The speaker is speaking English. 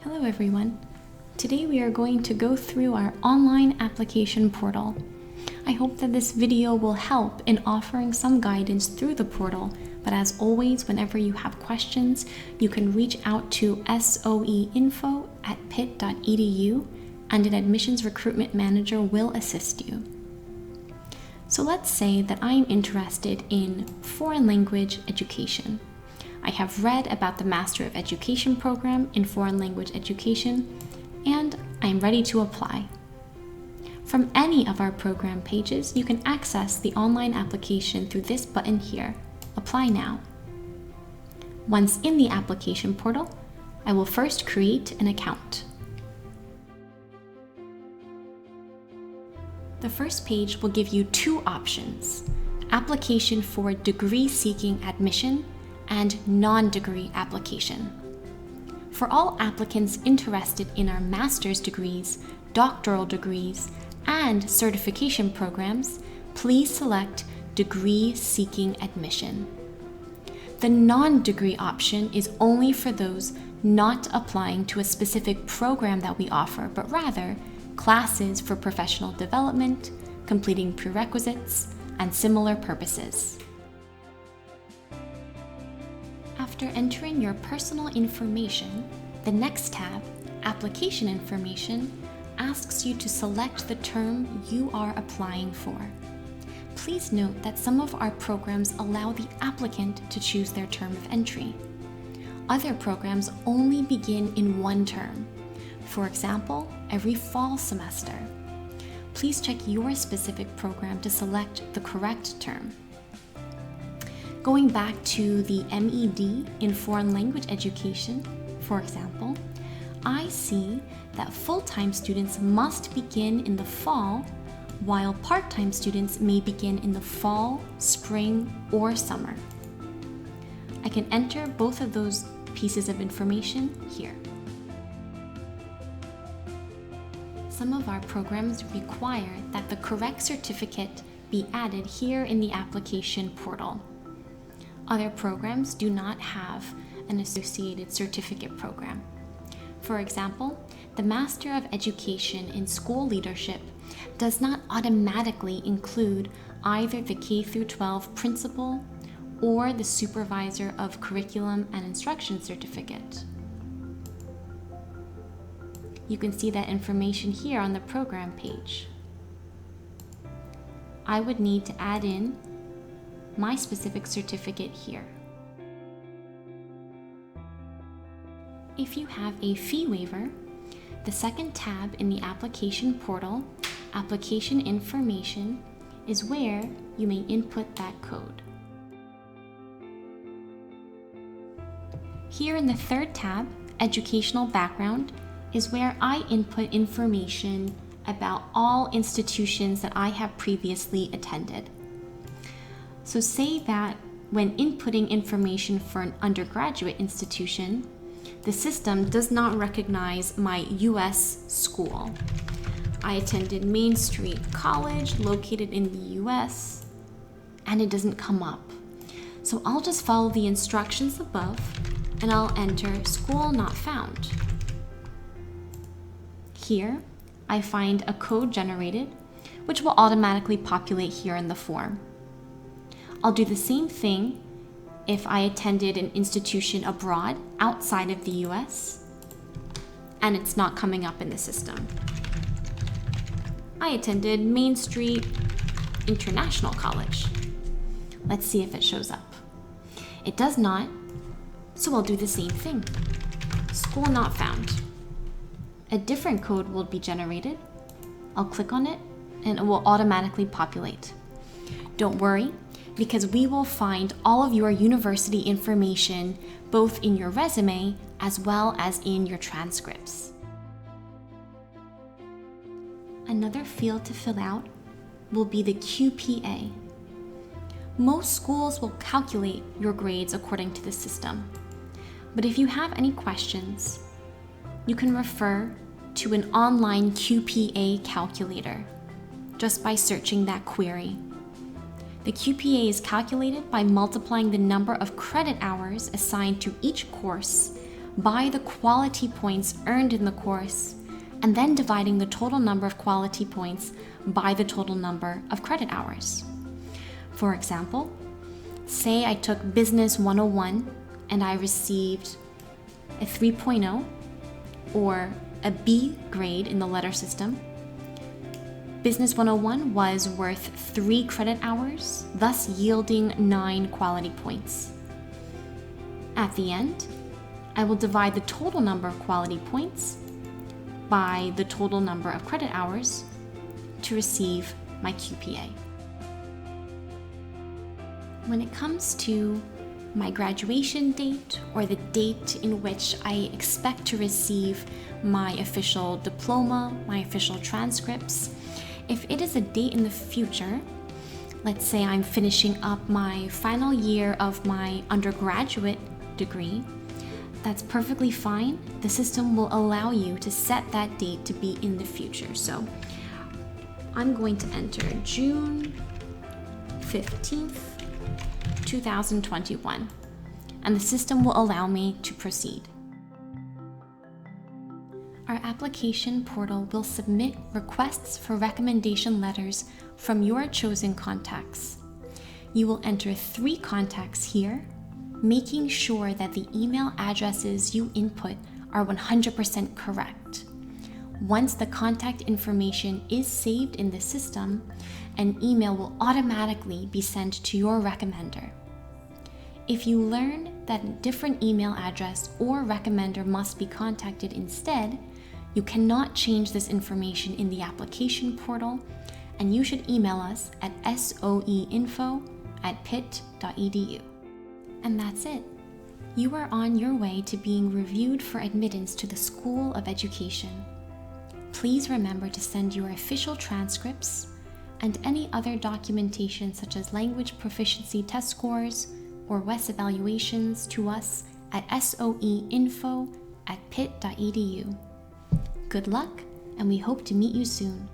Hello everyone. Today we are going to go through our online application portal. I hope that this video will help in offering some guidance through the portal, but as always, whenever you have questions, you can reach out to soeinfo@pitt.edu and an admissions recruitment manager will assist you. So let's say that I am interested in foreign language education. I have read about the Master of Education program in Foreign Language Education, and I am ready to apply. From any of our program pages, you can access the online application through this button here, Apply Now. Once in the application portal, I will first create an account. The first page will give you two options: application for degree-seeking admission and non-degree application. For all applicants interested in our master's degrees, doctoral degrees, and certification programs, please select Degree Seeking Admission. The non-degree option is only for those not applying to a specific program that we offer, but rather classes for professional development, completing prerequisites, and similar purposes. After entering your personal information, the next tab, Application Information, asks you to select the term you are applying for. Please note that some of our programs allow the applicant to choose their term of entry. Other programs only begin in one term, for example, every fall semester. Please check your specific program to select the correct term. Going back to the MED in Foreign Language Education, for example, I see that full-time students must begin in the fall, while part-time students may begin in the fall, spring, or summer. I can enter both of those pieces of information here. Some of our programs require that the correct certificate be added here in the application portal. Other programs do not have an associated certificate program. For example, the Master of Education in School Leadership does not automatically include either the K-12 Principal or the Supervisor of Curriculum and Instruction certificate. You can see that information here on the program page. I would need to add in my specific certificate here. If you have a fee waiver, the second tab in the application portal, Application Information, is where you may input that code. Here in the third tab, Educational Background, is where I input information about all institutions that I have previously attended. So say that when inputting information for an undergraduate institution, the system does not recognize my US school. I attended Main Street College, located in the US, and it doesn't come up. So I'll just follow the instructions above and I'll enter school not found. Here, I find a code generated, which will automatically populate here in the form. I'll do the same thing if I attended an institution abroad outside of the US and it's not coming up in the system. I attended Main Street International College. Let's see if it shows up. It does not, so I'll do the same thing. School not found. A different code will be generated. I'll click on it and it will automatically populate. Don't worry, because we will find all of your university information both in your resume as well as in your transcripts. Another field to fill out will be the QPA. Most schools will calculate your grades according to the system, but if you have any questions, you can refer to an online QPA calculator just by searching that query. The QPA is calculated by multiplying the number of credit hours assigned to each course by the quality points earned in the course, and then dividing the total number of quality points by the total number of credit hours. For example, say I took Business 101 and I received a 3.0 or a B grade in the letter system. Business 101 was worth 3 credit hours, thus yielding 9 quality points. At the end, I will divide the total number of quality points by the total number of credit hours to receive my QPA. When it comes to my graduation date or the date in which I expect to receive my official diploma, my official transcripts, if it is a date in the future, let's say I'm finishing up my final year of my undergraduate degree, that's perfectly fine. The system will allow you to set that date to be in the future. So I'm going to enter June 15th, 2021, and the system will allow me to proceed. Our application portal will submit requests for recommendation letters from your chosen contacts. You will enter 3 contacts here, making sure that the email addresses you input are 100% correct. Once the contact information is saved in the system, an email will automatically be sent to your recommender. If you learn that a different email address or recommender must be contacted instead, you cannot change this information in the application portal, and you should email us at soeinfo@pitt.edu. And that's it. You are on your way to being reviewed for admittance to the School of Education. Please remember to send your official transcripts and any other documentation such as language proficiency test scores or WES evaluations to us at soeinfo@pitt.edu. Good luck, and we hope to meet you soon.